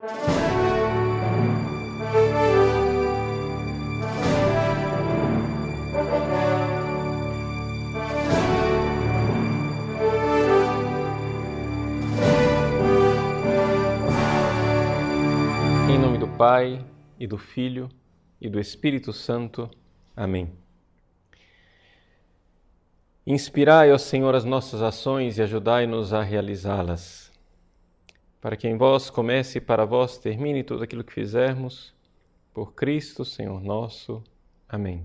Em nome do Pai, e do Filho, e do Espírito Santo. Amém. Inspirai, ó Senhor, as nossas ações e ajudai-nos a realizá-las. Para que em vós comece e para vós termine tudo aquilo que fizermos, por Cristo, Senhor nosso. Amém.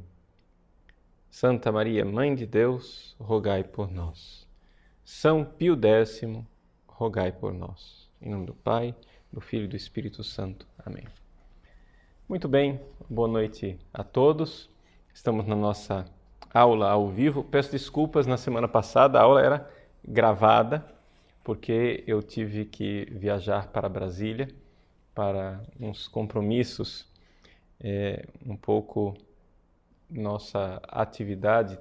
Santa Maria, Mãe de Deus, rogai por nós. São Pio X, rogai por nós. Em nome do Pai, do Filho e do Espírito Santo. Amém. Muito bem, boa noite a todos. Estamos na nossa aula ao vivo. Peço desculpas, na semana passada a aula era gravada, porque eu tive que viajar para Brasília para uns compromissos, um pouco nossa atividade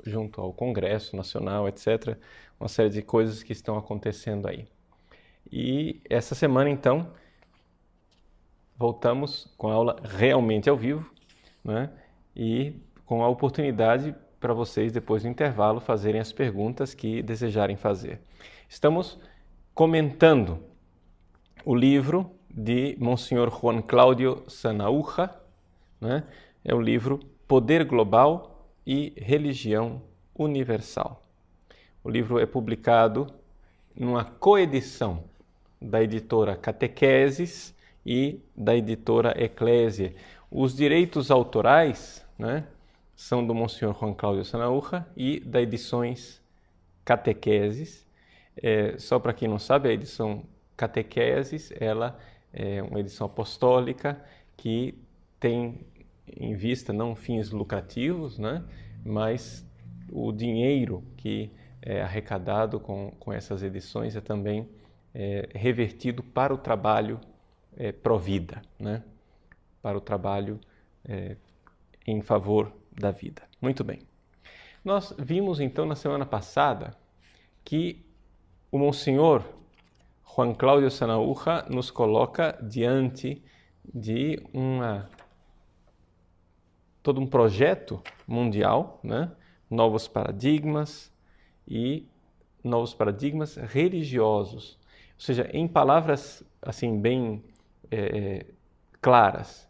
junto ao Congresso Nacional, etc. Uma série de coisas que estão acontecendo aí. E essa semana, então, voltamos com a aula realmente ao vivo, né? E com a oportunidade para vocês, depois do intervalo, fazerem as perguntas que desejarem fazer. Estamos comentando o livro de Monsenhor Juan Cláudio Sanahúja, né? É o livro Poder Global e Religião Universal. O livro é publicado numa coedição da editora Catequeses e da editora Eclésia. Os direitos autorais, né, são do Monsenhor Juan Cláudio Sanahúja e da Edições Catequeses. Só para quem não sabe, a edição Catequeses, ela é uma edição apostólica que tem em vista não fins lucrativos, né, mas o dinheiro que é arrecadado com essas edições é também revertido para o trabalho pró-vida, né? Para o trabalho em favor da vida. Muito bem. Nós vimos então na semana passada que o Monsenhor Juan Cláudio Sanahúja nos coloca diante de todo um projeto mundial, né? Novos paradigmas e novos paradigmas religiosos. Ou seja, em palavras assim bem claras,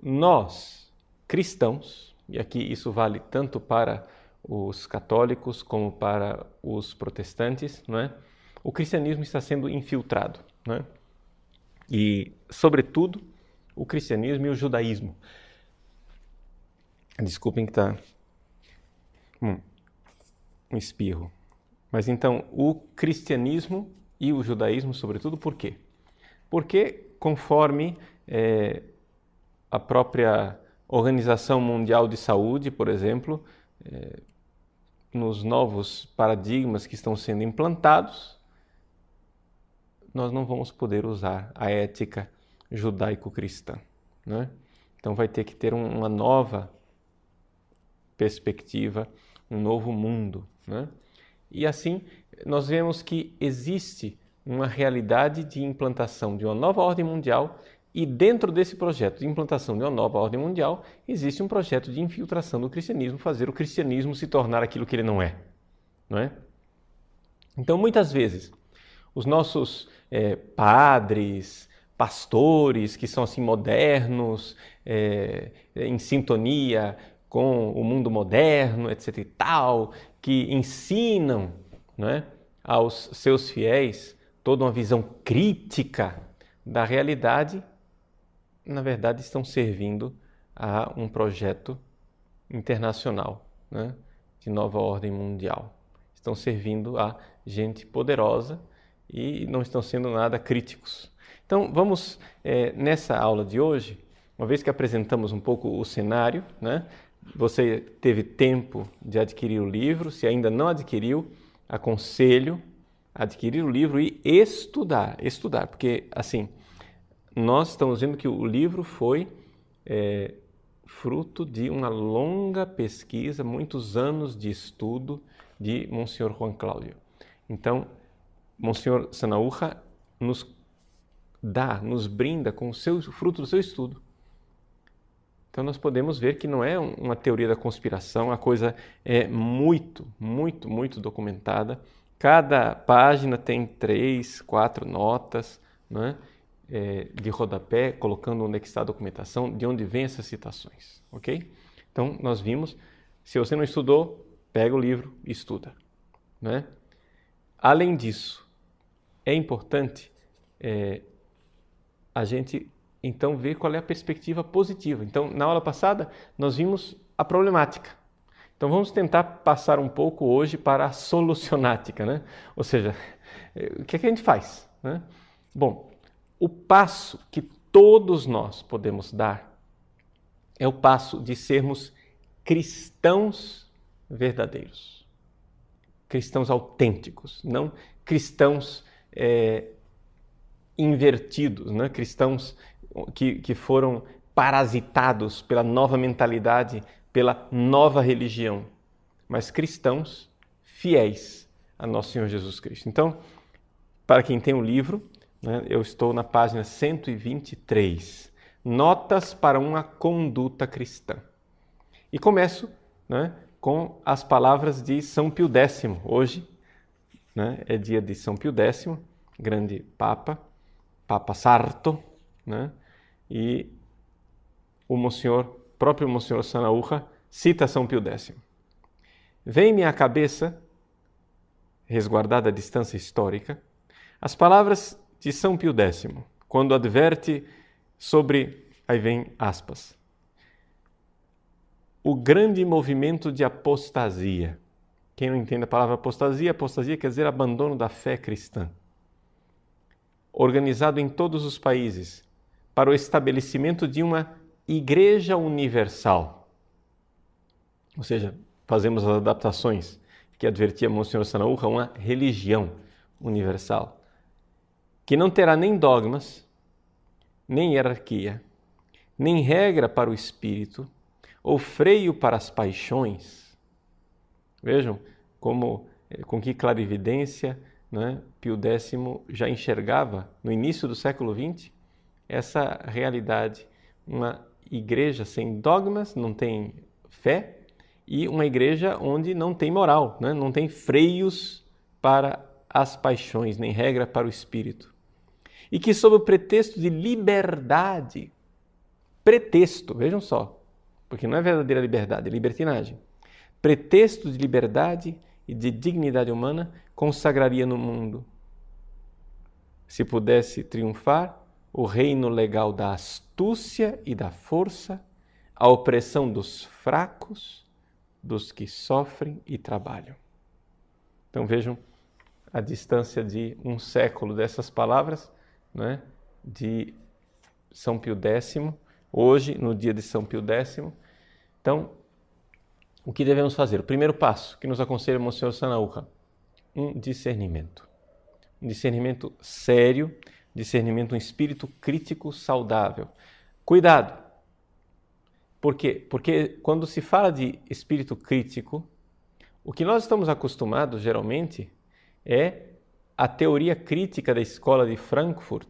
nós, cristãos, e aqui isso vale tanto para os católicos como para os protestantes, não é? O cristianismo está sendo infiltrado, não é? E, sobretudo, o cristianismo e o judaísmo. Desculpem que está um espirro. Mas então, o cristianismo e o judaísmo, sobretudo, por quê? Porque, conforme a própria Organização Mundial de Saúde, por exemplo, nos novos paradigmas que estão sendo implantados, nós não vamos poder usar a ética judaico-cristã, né? Então vai ter que ter uma nova perspectiva, um novo mundo, né? E assim, nós vemos que existe uma realidade de implantação de uma nova ordem mundial e dentro desse projeto de implantação de uma nova ordem mundial existe um projeto de infiltração do cristianismo, fazer o cristianismo se tornar aquilo que ele não é, não é? Então, muitas vezes, os nossos padres, pastores, que são assim modernos, em sintonia com o mundo moderno, etc. e tal, que ensinam, né, aos seus fiéis toda uma visão crítica da realidade, na verdade estão servindo a um projeto internacional, né, de nova ordem mundial. Estão servindo a gente poderosa e não estão sendo nada críticos. Então vamos, nessa aula de hoje, uma vez que apresentamos um pouco o cenário, né, você teve tempo de adquirir o livro. Se ainda não adquiriu, aconselho a adquirir o livro e estudar, porque assim, nós estamos vendo que o livro foi fruto de uma longa pesquisa, muitos anos de estudo de Monsenhor Juan Cláudio. Então, Monsenhor Sanahúja nos dá, nos brinda com o fruto do seu estudo. Então nós podemos ver que não é uma teoria da conspiração, a coisa é muito, muito, muito documentada. Cada página tem 3, 4 notas, né, de rodapé, colocando onde é que está a documentação, de onde vem essas citações, ok? Então nós vimos, se você não estudou, pega o livro e estuda, né? Além disso, é importante a gente então ver qual é a perspectiva positiva. Então, na aula passada, nós vimos a problemática. Então, vamos tentar passar um pouco hoje para a solucionática, né? Ou seja, o que é que a gente faz, né? Bom, o passo que todos nós podemos dar é o passo de sermos cristãos verdadeiros. Cristãos autênticos, não cristãos invertidos, né? Cristãos que foram parasitados pela nova mentalidade, pela nova religião, mas cristãos fiéis a nosso Senhor Jesus Cristo. Então, para quem tem o livro, né, eu estou na página 123, Notas para uma Conduta Cristã. E começo, né, com as palavras de São Pio X. Hoje, né, é dia de São Pio X, grande Papa Sarto, né? E o próprio Monsenhor Sanaúja cita São Pio X. Vem-me à cabeça, resguardada a distância histórica, as palavras de São Pio X, quando adverte sobre, aí vem aspas, o grande movimento de apostasia. Quem não entende a palavra apostasia quer dizer abandono da fé cristã. Organizado em todos os países para o estabelecimento de uma Igreja Universal. Ou seja, fazemos as adaptações que advertia Monsenhor Sanaúja, uma religião universal, que não terá nem dogmas, nem hierarquia, nem regra para o espírito, ou freio para as paixões. Vejam com que clarividência, né, Pio X já enxergava, no início do século XX, essa realidade. Uma igreja sem dogmas, não tem fé, e uma igreja onde não tem moral, né? Não tem freios para as paixões, nem regra para o espírito. E que sob o pretexto de liberdade, vejam só, porque não é verdadeira liberdade, é libertinagem. Pretexto de liberdade e de dignidade humana consagraria no mundo, se pudesse triunfar, o reino legal da astúcia e da força, a opressão dos fracos, dos que sofrem e trabalham. Então vejam a distância de um século dessas palavras, né, de São Pio X, hoje, no dia de São Pio X. Então, o que devemos fazer? O primeiro passo que nos aconselha o Monsenhor Sanaúja, um discernimento sério, discernimento, um espírito crítico saudável. Cuidado! Por quê? Porque quando se fala de espírito crítico, o que nós estamos acostumados, geralmente, é a teoria crítica da escola de Frankfurt,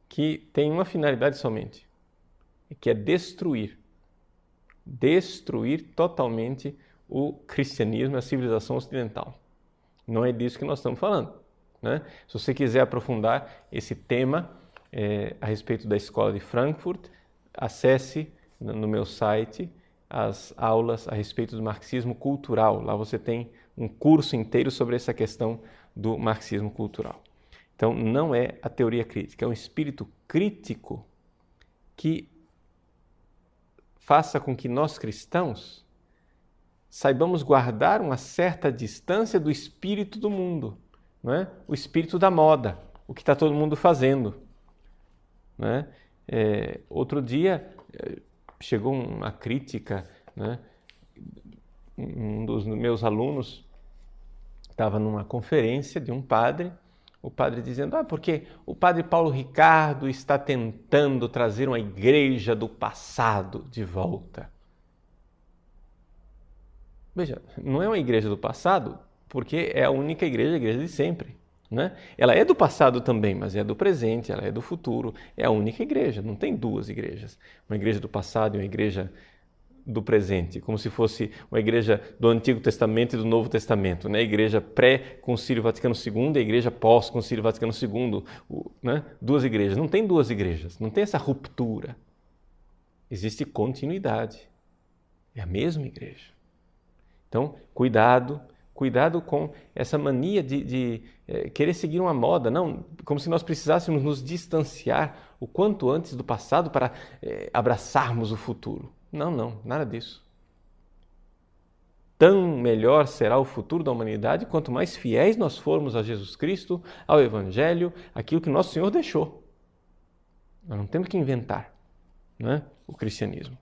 que tem uma finalidade somente, que é destruir totalmente o cristianismo e a civilização ocidental. Não é disso que nós estamos falando, né? Se você quiser aprofundar esse tema a respeito da escola de Frankfurt, acesse no meu site as aulas a respeito do marxismo cultural. Lá você tem um curso inteiro sobre essa questão do marxismo cultural. Então, não é a teoria crítica, é um espírito crítico que faça com que nós cristãos saibamos guardar uma certa distância do espírito do mundo, não é? O espírito da moda, o que está todo mundo fazendo, não é? Outro dia chegou uma crítica, né? Um dos meus alunos estava numa conferência de um padre, o padre dizendo, porque o padre Paulo Ricardo está tentando trazer uma igreja do passado de volta. Veja, não é uma igreja do passado, porque é a única igreja, a igreja de sempre. né? Ela é do passado também, mas é do presente, ela é do futuro. É a única igreja, não tem duas igrejas. Uma igreja do passado e uma igreja do presente, como se fosse uma igreja do Antigo Testamento e do Novo Testamento, né? A igreja pré-Concílio Vaticano II e a igreja pós-Concílio Vaticano II, né? Duas igrejas. Não tem duas igrejas, não tem essa ruptura. Existe continuidade. É a mesma igreja. Então, cuidado com essa mania de querer seguir uma moda, não, como se nós precisássemos nos distanciar o quanto antes do passado para abraçarmos o futuro. Não, nada disso. Tão melhor será o futuro da humanidade quanto mais fiéis nós formos a Jesus Cristo, ao Evangelho, aquilo que nosso Senhor deixou. Nós não temos que inventar, né, o cristianismo.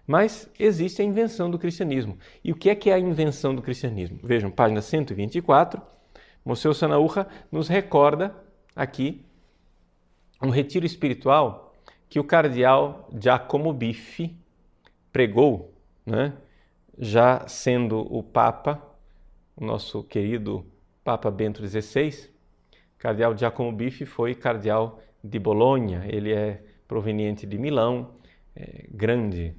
Mas existe a invenção do cristianismo. E o que é a invenção do cristianismo? Vejam, página 124, Monsieur Sanaúja nos recorda aqui um retiro espiritual que o cardeal Giacomo Biffi pregou, né? Já sendo o Papa, o nosso querido Papa Bento XVI. Cardeal Giacomo Biffi foi cardeal de Bolonha, ele é proveniente de Milão, grande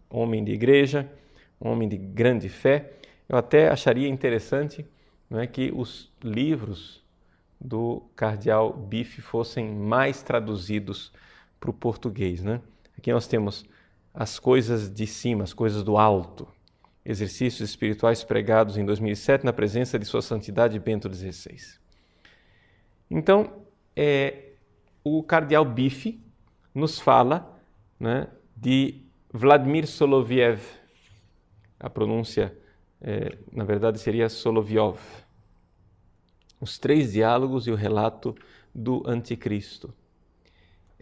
homem de igreja, homem de grande fé. Eu até acharia interessante, não é, que os livros do cardeal Biffi fossem mais traduzidos para o português, né? Aqui nós temos as coisas de cima, as coisas do alto, exercícios espirituais pregados em 2007 na presença de Sua Santidade Bento XVI. Então, o cardeal Biffi nos fala, né, de Vladimir Soloviev. A pronúncia, na verdade, seria Soloviov. Os três diálogos e o relato do Anticristo.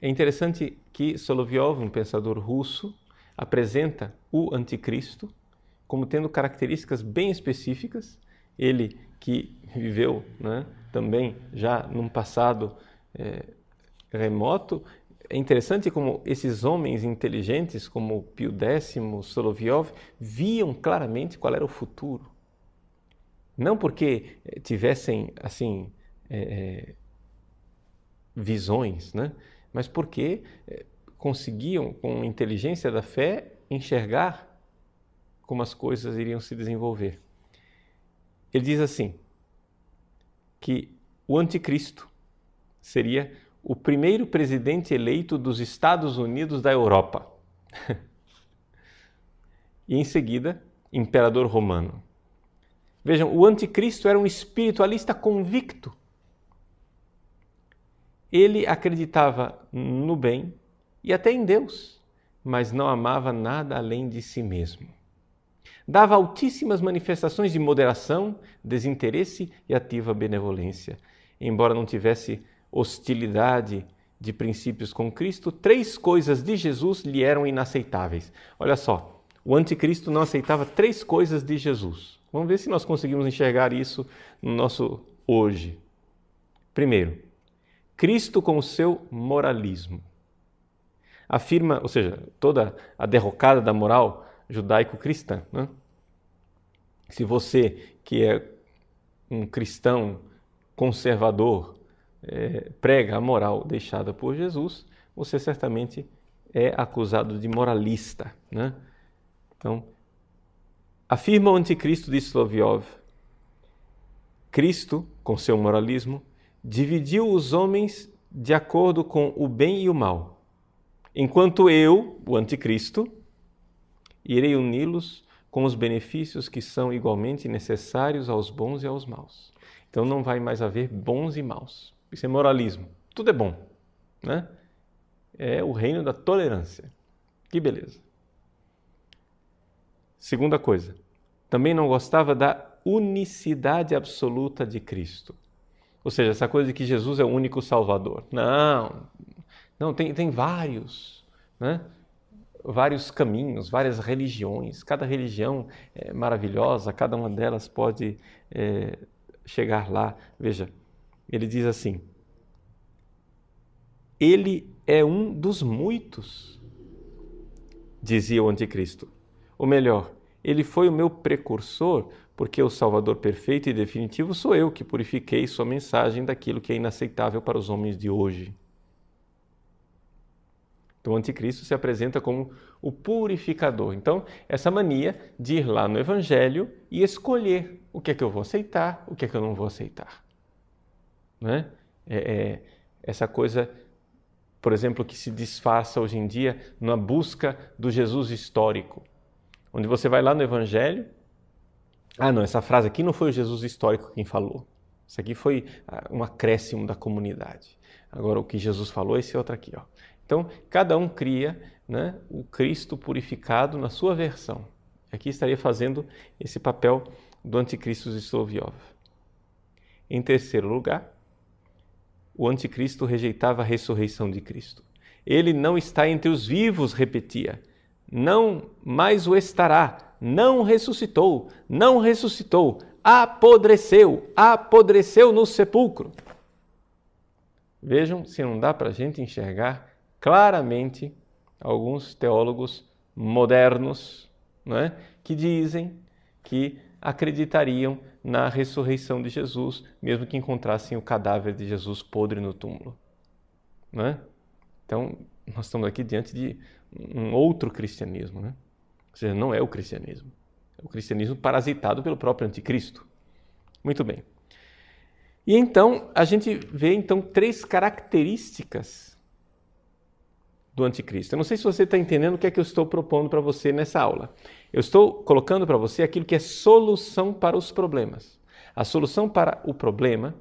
É interessante que Soloviov, um pensador russo, apresenta o Anticristo como tendo características bem específicas. Ele que viveu, né, também já num passado remoto. É interessante como esses homens inteligentes, como Pio X, Soloviov, viam claramente qual era o futuro. Não porque tivessem, assim, visões, né? Mas porque conseguiam, com a inteligência da fé, enxergar como as coisas iriam se desenvolver. Ele diz assim, que o Anticristo seria o primeiro presidente eleito dos Estados Unidos da Europa. E em seguida, imperador romano. Vejam, o Anticristo era um espiritualista convicto. Ele acreditava no bem e até em Deus, mas não amava nada além de si mesmo. Dava altíssimas manifestações de moderação, desinteresse e ativa benevolência. Embora não tivesse hostilidade de princípios com Cristo, três coisas de Jesus lhe eram inaceitáveis. Olha só, o Anticristo não aceitava três coisas de Jesus. Vamos ver se nós conseguimos enxergar isso no nosso hoje. Primeiro, Cristo com o seu moralismo. Afirma, ou seja, toda a derrocada da moral judaico-cristã, né? Se você, que é um cristão conservador, prega a moral deixada por Jesus, você certamente é acusado de moralista, né? Então, afirma o Anticristo de Soloviov, Cristo, com seu moralismo, dividiu os homens de acordo com o bem e o mal, enquanto eu, o Anticristo, irei uni-los com os benefícios que são igualmente necessários aos bons e aos maus. Então não vai mais haver bons e maus. Isso é moralismo. Tudo é bom, né? É o reino da tolerância. Que beleza. Segunda coisa, também não gostava da unicidade absoluta de Cristo. Ou seja, essa coisa de que Jesus é o único Salvador. Não, tem vários, né? Vários caminhos, várias religiões. Cada religião é maravilhosa, cada uma delas pode chegar lá. Veja, ele diz assim, ele é um dos muitos, dizia o Anticristo. Ou melhor, ele foi o meu precursor porque o Salvador perfeito e definitivo sou eu que purifiquei sua mensagem daquilo que é inaceitável para os homens de hoje. Então, o anticristo se apresenta como o purificador. Então, essa mania de ir lá no Evangelho e escolher o que é que eu vou aceitar, o que é que eu não vou aceitar. Não é? Essa coisa, por exemplo, que se disfarça hoje em dia na busca do Jesus histórico. Onde você vai lá no Evangelho, não, essa frase aqui não foi o Jesus histórico quem falou. Isso aqui foi um acréscimo da comunidade. Agora, o que Jesus falou, esse outro aqui, ó. Então, cada um cria, né, o Cristo purificado na sua versão. Aqui estaria fazendo esse papel do anticristo de Solovyov. Em terceiro lugar, o anticristo rejeitava a ressurreição de Cristo. Ele não está entre os vivos, repetia. Não mais o estará. Não ressuscitou. Não ressuscitou. Apodreceu. Apodreceu no sepulcro. Vejam se não dá para a gente enxergar claramente alguns teólogos modernos, né, que dizem que acreditariam na ressurreição de Jesus, mesmo que encontrassem o cadáver de Jesus podre no túmulo. Né? Então, nós estamos aqui diante de um outro cristianismo. Né? Ou seja, não é o cristianismo. É o cristianismo parasitado pelo próprio anticristo. Muito bem. E então, a gente vê três características do anticristo. Eu não sei se você está entendendo o que é que eu estou propondo para você nessa aula. Eu estou colocando para você aquilo que é solução para os problemas. A solução para o problema,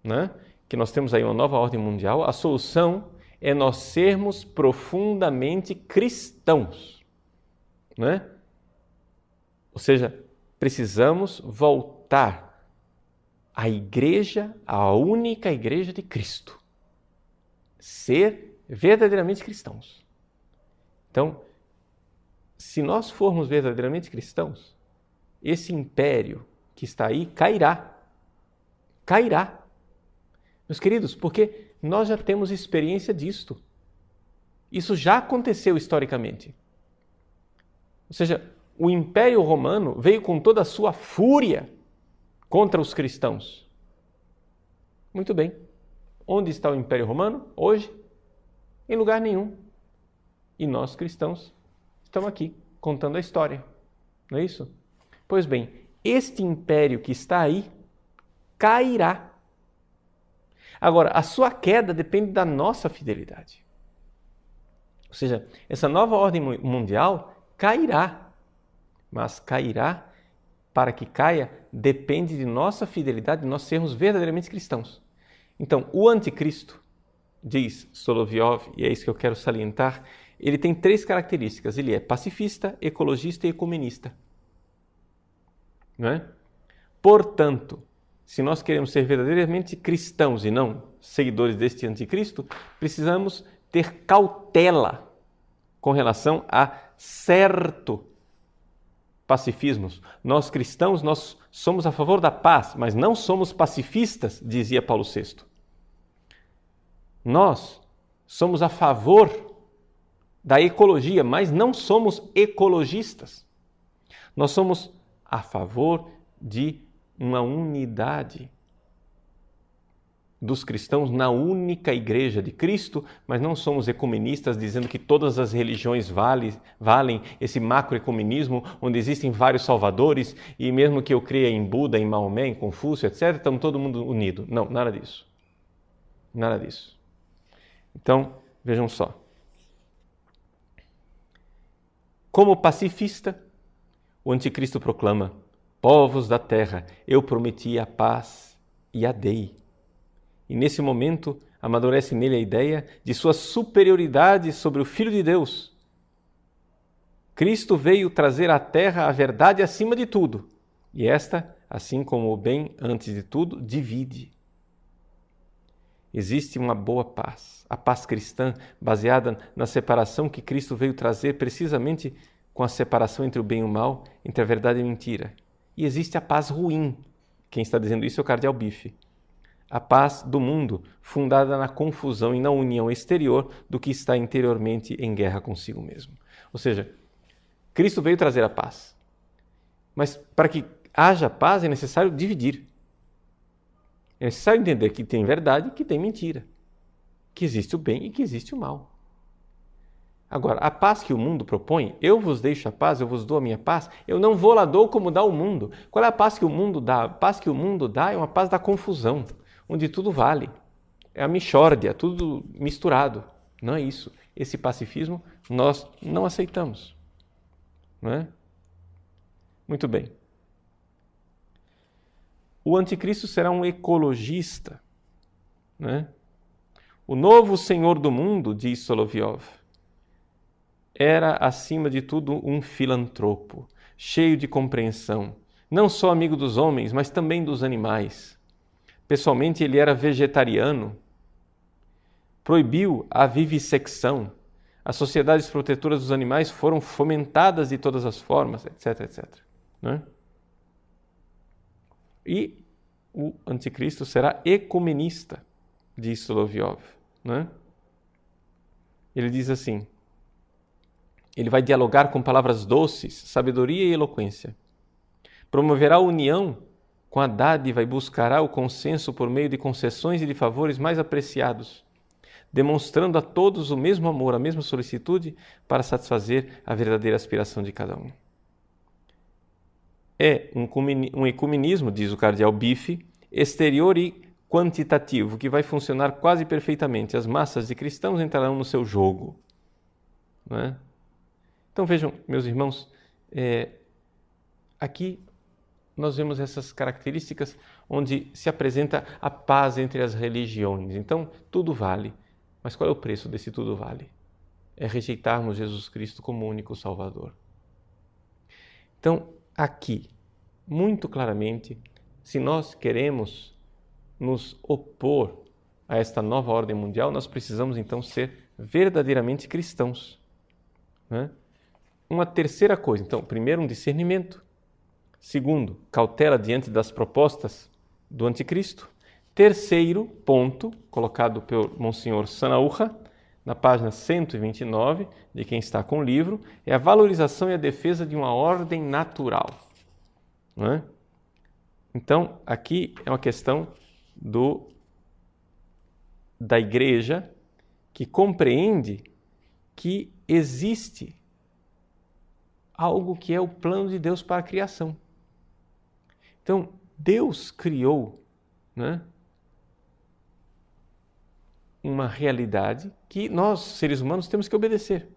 né, que nós temos aí uma nova ordem mundial, a solução é nós sermos profundamente cristãos. Né? Ou seja, precisamos voltar à igreja, à única igreja de Cristo. Ser verdadeiramente cristãos. Então, se nós formos verdadeiramente cristãos, esse império que está aí cairá. Cairá. Meus queridos, porque nós já temos experiência disto. Isso já aconteceu historicamente. Ou seja, o Império Romano veio com toda a sua fúria contra os cristãos. Muito bem. Onde está o Império Romano hoje? Em lugar nenhum. E nós, cristãos, estamos aqui contando a história. Não é isso? Pois bem, este império que está aí cairá. Agora, a sua queda depende da nossa fidelidade. Ou seja, essa nova ordem mundial cairá. Mas cairá, para que caia, depende de nossa fidelidade, de nós sermos verdadeiramente cristãos. Então, o anticristo, diz Solovyov, e é isso que eu quero salientar, ele tem três características. Ele é pacifista, ecologista e ecumenista. Não é? Portanto, se nós queremos ser verdadeiramente cristãos e não seguidores deste anticristo, precisamos ter cautela com relação a certo pacifismo. Nós cristãos, nós somos a favor da paz, mas não somos pacifistas, dizia Paulo VI. Nós somos a favor da ecologia, mas não somos ecologistas. Nós somos a favor de uma unidade dos cristãos na única igreja de Cristo, mas não somos ecumenistas dizendo que todas as religiões valem esse macroecumenismo, onde existem vários salvadores e mesmo que eu creia em Buda, em Maomé, em Confúcio, etc., estamos todo mundo unido. Não, nada disso. Nada disso. Então, vejam só. Como pacifista, o anticristo proclama: povos da terra, eu prometi a paz e a dei. E nesse momento amadurece nele a ideia de sua superioridade sobre o Filho de Deus. Cristo veio trazer à terra a verdade acima de tudo, e esta, assim como o bem antes de tudo, divide. Existe uma boa paz, a paz cristã, baseada na separação que Cristo veio trazer precisamente com a separação entre o bem e o mal, entre a verdade e a mentira. E existe a paz ruim. Quem está dizendo isso é o cardeal Bife. A paz do mundo, fundada na confusão e na união exterior do que está interiormente em guerra consigo mesmo. Ou seja, Cristo veio trazer a paz. Mas para que haja paz, é necessário dividir. É necessário entender que tem verdade e que tem mentira. Que existe o bem e que existe o mal. Agora, a paz que o mundo propõe, eu vos deixo a paz, eu vos dou a minha paz, eu não vou lá dou como dá o mundo. Qual é a paz que o mundo dá? A paz que o mundo dá é uma paz da confusão, onde tudo vale. É a mixórdia, tudo misturado. Não é isso. Esse pacifismo nós não aceitamos. Não é? Muito bem. O anticristo será um ecologista. Né? O novo senhor do mundo, diz Solovyov, era, acima de tudo, um filantropo, cheio de compreensão, não só amigo dos homens, mas também dos animais. Pessoalmente, ele era vegetariano, proibiu a vivissecção, as sociedades protetoras dos animais foram fomentadas de todas as formas, etc, etc. Né? E o anticristo será ecumenista, diz Solovyov. Né? Ele diz assim, ele vai dialogar com palavras doces, sabedoria e eloquência. Promoverá a união com a dádiva e buscará o consenso por meio de concessões e de favores mais apreciados, demonstrando a todos o mesmo amor, a mesma solicitude para satisfazer a verdadeira aspiração de cada um. É um ecumenismo, diz o cardeal Biffe, exterior e quantitativo, que vai funcionar quase perfeitamente. As massas de cristãos entrarão no seu jogo. Não é? Então vejam, meus irmãos, aqui nós vemos essas características onde se apresenta a paz entre as religiões. Então, tudo vale. Mas qual é o preço desse tudo vale? É rejeitarmos Jesus Cristo como único Salvador. Então, aqui, muito claramente, se nós queremos nos opor a esta nova ordem mundial, nós precisamos então ser verdadeiramente cristãos. Né? Uma terceira coisa, então, primeiro, um discernimento. Segundo, cautela diante das propostas do anticristo. Terceiro ponto, colocado pelo Monsenhor Sanaúja, na página 129, de quem está com o livro, é a valorização e a defesa de uma ordem natural. Não é? Então, aqui é uma questão da igreja que compreende que existe algo que é o plano de Deus para a criação. Então, Deus criou, né, uma realidade que nós, seres humanos, temos que obedecer.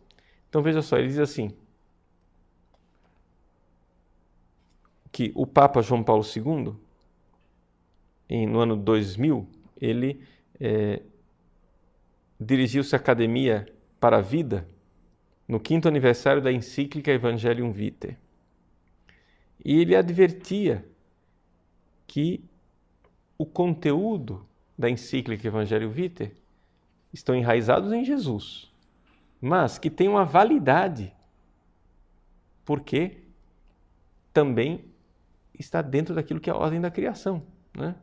Então, veja só, ele diz assim, que o Papa João Paulo II, no ano 2000, ele dirigiu-se à Academia para a Vida, no 5º aniversário da encíclica Evangelium Vitae. E ele advertia que o conteúdo da encíclica Evangelium Vitae estão enraizados em Jesus, mas que tem uma validade, porque também está dentro daquilo que é a ordem da criação. Né?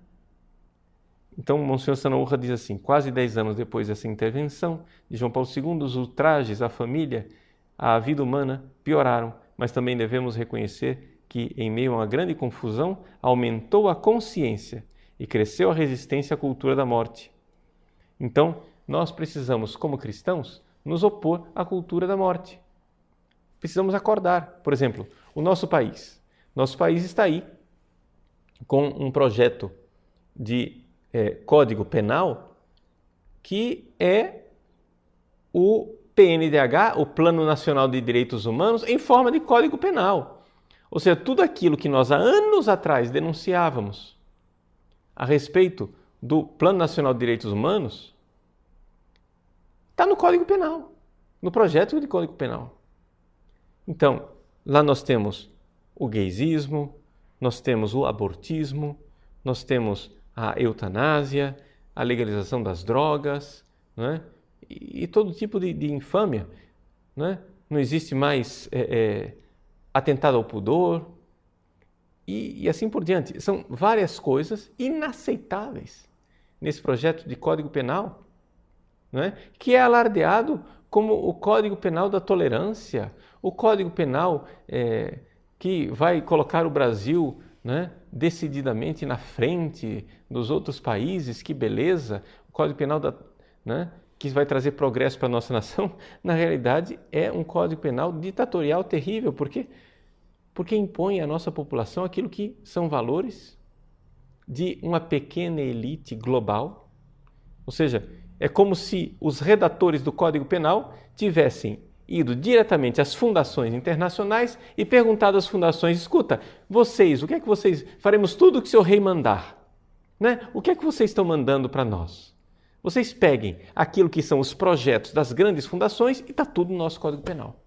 Então, o Monsenhor Sanaúja diz assim, quase 10 anos depois dessa intervenção de João Paulo II, os ultrajes à família, à vida humana, pioraram, mas também devemos reconhecer que, em meio a uma grande confusão, aumentou a consciência e cresceu a resistência à cultura da morte. Então, nós precisamos, como cristãos, nos opor à cultura da morte. Precisamos acordar. Por exemplo, o nosso país. Nosso país está aí com um projeto de Código Penal que é o PNDH, o Plano Nacional de Direitos Humanos, em forma de Código Penal. Ou seja, tudo aquilo que nós há anos atrás denunciávamos a respeito do Plano Nacional de Direitos Humanos está no Código Penal, no projeto de Código Penal. Então, lá nós temos o gaysismo, nós temos o abortismo, nós temos a eutanásia, a legalização das drogas, não é? E todo tipo de infâmia. Não é? Não existe mais atentado ao pudor e assim por diante. São várias coisas inaceitáveis nesse projeto de Código Penal, não é? Que é alardeado como o Código Penal da tolerância, o Código Penal que vai colocar o Brasil né, decididamente na frente dos outros países, que beleza, o Código Penal né, que vai trazer progresso para a nossa nação, na realidade é um Código Penal ditatorial terrível, porque impõe à nossa população aquilo que são valores de uma pequena elite global. Ou seja, é como se os redatores do Código Penal tivessem ido diretamente às fundações internacionais e perguntado às fundações: escuta, vocês, o que é que vocês... faremos tudo o que seu rei mandar, né? O que é que vocês estão mandando para nós? Vocês peguem aquilo que são os projetos das grandes fundações e está tudo no nosso Código Penal.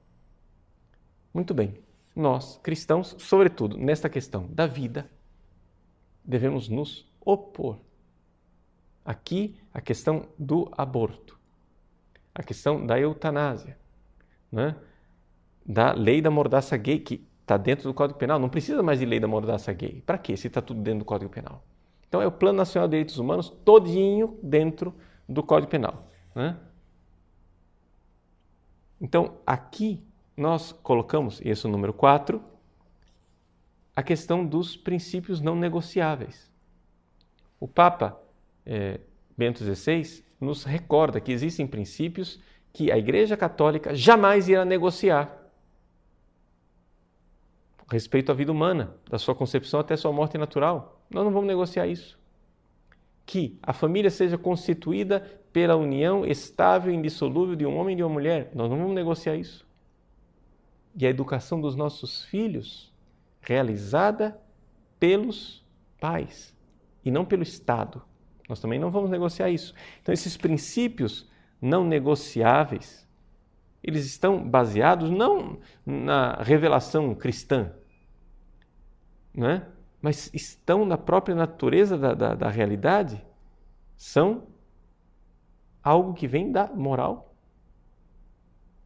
Muito bem. Nós, cristãos, sobretudo nesta questão da vida, devemos nos opor. Aqui, a questão do aborto, a questão da eutanásia, né? Da lei da mordaça gay, que está dentro do Código Penal. Não precisa mais de lei da mordaça gay. Para quê, se está tudo dentro do Código Penal? Então, é o Plano Nacional de Direitos Humanos todinho dentro do Código Penal, né? Então, aqui nós colocamos, esse é o número 4, a questão dos princípios não negociáveis. O Papa Bento XVI nos recorda que existem princípios que a Igreja Católica jamais irá negociar. Respeito à vida humana, da sua concepção até sua morte natural. Nós não vamos negociar isso. Que a família seja constituída pela união estável e indissolúvel de um homem e de uma mulher. Nós não vamos negociar isso. E a educação dos nossos filhos realizada pelos pais e não pelo Estado. Nós também não vamos negociar isso. Então, esses princípios não negociáveis, eles estão baseados não na revelação cristã, né? Mas estão na própria natureza da realidade, são algo que vem da moral,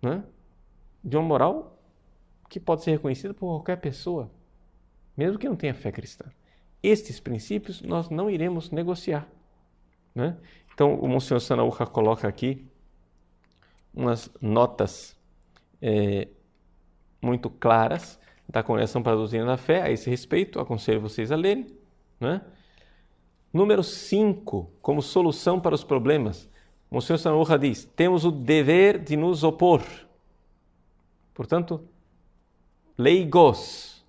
né? De uma moral que pode ser reconhecida por qualquer pessoa, mesmo que não tenha fé cristã. Estes princípios nós não iremos negociar, né? Então, o Monsenhor Sanaúja coloca aqui umas notas muito claras da Congregação para a Doutrina da Fé a esse respeito, aconselho vocês a lerem, né? Número 5, como solução para os problemas, o Monsenhor Sanaúja diz: temos o dever de nos opor. Portanto, leigos,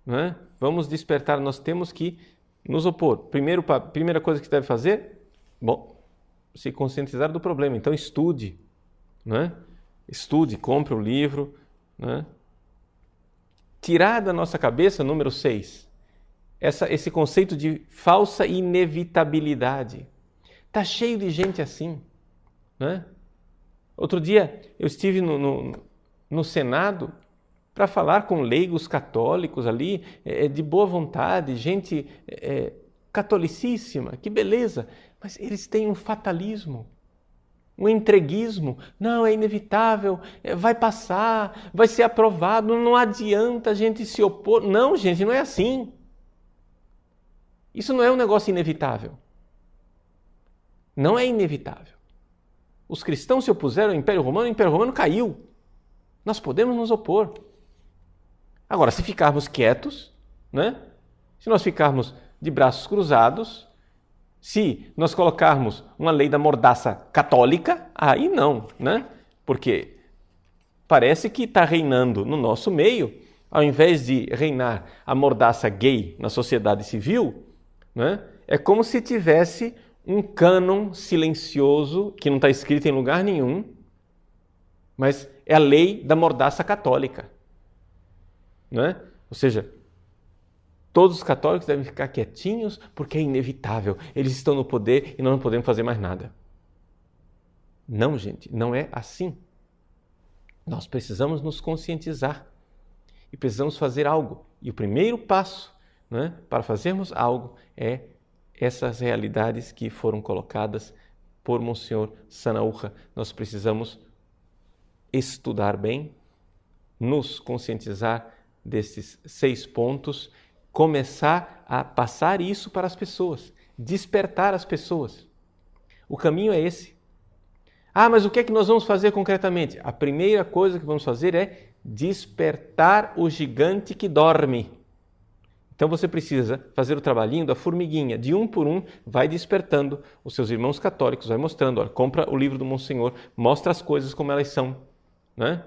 né? Vamos despertar, nós temos que nos opor. Primeira coisa que deve fazer, se conscientizar do problema. Então, estude, né? Estude, compre o livro, né? Tirar da nossa cabeça, número 6, esse conceito de falsa inevitabilidade. Está cheio de gente assim, né? Outro dia eu estive no Senado para falar com leigos católicos ali, de boa vontade, gente catolicíssima, que beleza, mas eles têm um fatalismo, um entreguismo. Não, é inevitável, vai passar, vai ser aprovado, não adianta a gente se opor. Não, gente, não é assim. Isso não é um negócio inevitável. Não é inevitável. Os cristãos se opuseram ao Império Romano, o Império Romano caiu. Nós podemos nos opor. Agora, se ficarmos quietos, né? Se nós ficarmos de braços cruzados, se nós colocarmos uma lei da mordaça católica, aí não, né? Porque parece que está reinando no nosso meio, ao invés de reinar a mordaça gay na sociedade civil, né? É como se tivesse um cânon silencioso que não está escrito em lugar nenhum, mas é a lei da mordaça católica, né? Ou seja, todos os católicos devem ficar quietinhos porque é inevitável. Eles estão no poder e nós não podemos fazer mais nada. Não, gente, não é assim. Nós precisamos nos conscientizar e precisamos fazer algo. E o primeiro passo, né, para fazermos algo é essas realidades que foram colocadas por Monsenhor Sanaúja. Nós precisamos estudar bem, nos conscientizar desses 6 pontos, começar a passar isso para as pessoas, despertar as pessoas. O caminho é esse. Mas o que é que nós vamos fazer concretamente? A primeira coisa que vamos fazer é despertar o gigante que dorme. Então você precisa fazer o trabalhinho da formiguinha, de um por um, vai despertando os seus irmãos católicos, vai mostrando, olha, compra o livro do Monsenhor, mostra as coisas como elas são, né?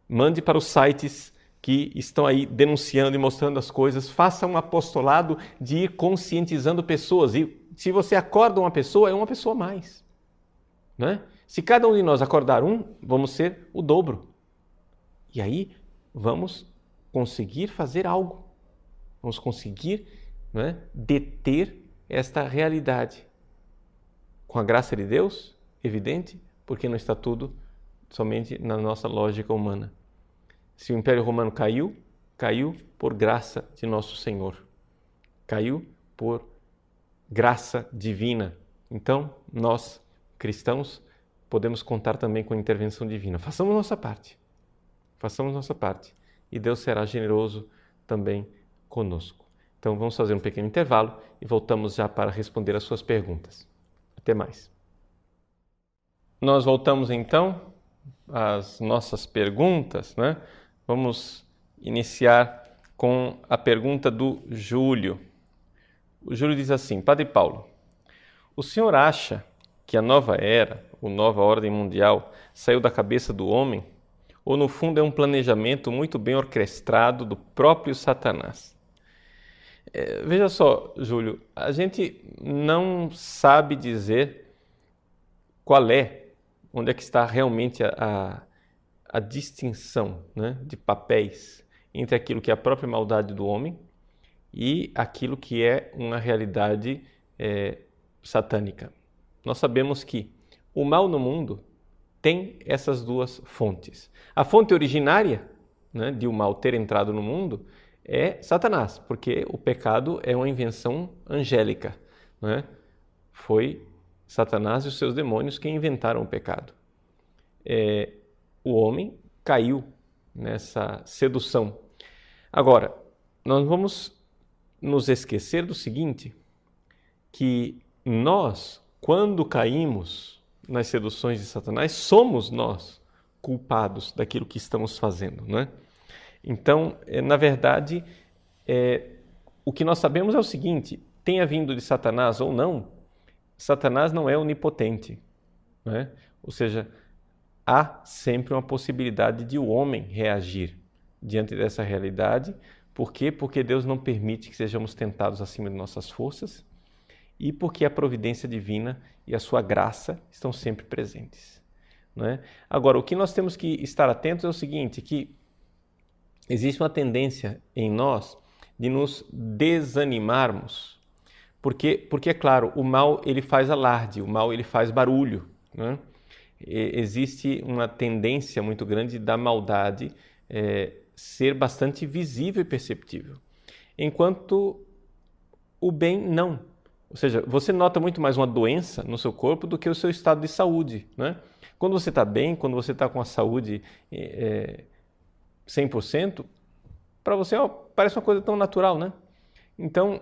Mande para os sites que estão aí denunciando e mostrando as coisas, faça um apostolado de ir conscientizando pessoas. E se você acorda uma pessoa, é uma pessoa a mais, né? Se cada um de nós acordar um, vamos ser o dobro. E aí vamos conseguir fazer algo. Vamos conseguir, né, deter esta realidade. Com a graça de Deus, evidente, porque não está tudo somente na nossa lógica humana. Se o Império Romano caiu, caiu por graça de nosso Senhor. Caiu por graça divina. Então, nós, cristãos, podemos contar também com a intervenção divina. Façamos nossa parte. Façamos nossa parte. E Deus será generoso também conosco. Então, vamos fazer um pequeno intervalo e voltamos já para responder as suas perguntas. Até mais. Nós voltamos então às nossas perguntas, né? Vamos iniciar com a pergunta do Júlio. O Júlio diz assim: Padre Paulo, o senhor acha que a nova era, ou nova ordem mundial, saiu da cabeça do homem? Ou no fundo é um planejamento muito bem orquestrado do próprio Satanás? Veja só, Júlio, a gente não sabe dizer onde é que está realmente a distinção, né, de papéis entre aquilo que é a própria maldade do homem e aquilo que é uma realidade satânica. Nós sabemos que o mal no mundo tem essas duas fontes. A fonte originária, né, de o mal ter entrado no mundo é Satanás, porque o pecado é uma invenção angélica, né? Foi Satanás e os seus demônios que inventaram o pecado. O homem caiu nessa sedução. Agora, nós vamos nos esquecer do seguinte, que nós, quando caímos nas seduções de Satanás, somos nós culpados daquilo que estamos fazendo, né? Então, na verdade, o que nós sabemos é o seguinte, tenha vindo de Satanás ou não, Satanás não é onipotente, né? Ou seja, há sempre uma possibilidade de o homem reagir diante dessa realidade. Por quê? Porque Deus não permite que sejamos tentados acima de nossas forças e porque a providência divina e a sua graça estão sempre presentes, né? Agora, o que nós temos que estar atentos é o seguinte, que existe uma tendência em nós de nos desanimarmos, porque é claro, o mal ele faz alarde, o mal ele faz barulho, né? Existe uma tendência muito grande da maldade ser bastante visível e perceptível, enquanto o bem não. Ou seja, você nota muito mais uma doença no seu corpo do que o seu estado de saúde, né? Quando você está bem, quando você está com a saúde 100%, para você parece uma coisa tão natural, né? Então,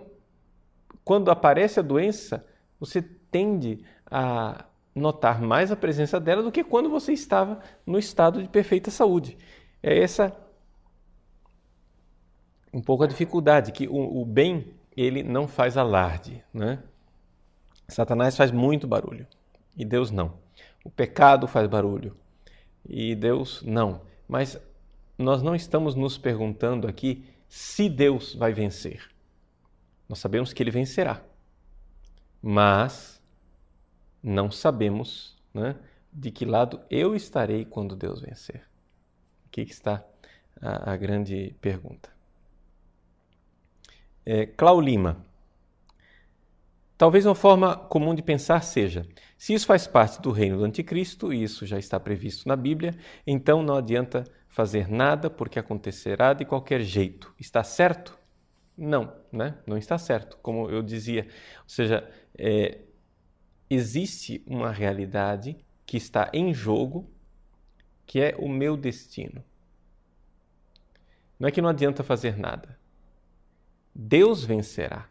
quando aparece a doença, você tende a notar mais a presença dela do que quando você estava no estado de perfeita saúde. É essa um pouco a dificuldade, que o bem, ele não faz alarde, né? Satanás faz muito barulho e Deus não. O pecado faz barulho e Deus não. Mas nós não estamos nos perguntando aqui se Deus vai vencer. Nós sabemos que Ele vencerá, mas não sabemos, né, de que lado eu estarei quando Deus vencer. Aqui que está a grande pergunta. Clau Lima. Talvez uma forma comum de pensar seja, se isso faz parte do reino do anticristo, e isso já está previsto na Bíblia, então não adianta fazer nada porque acontecerá de qualquer jeito. Está certo? Não, né? Não está certo, como eu dizia. Ou seja, existe uma realidade que está em jogo, que é o meu destino. Não é que não adianta fazer nada. Deus vencerá.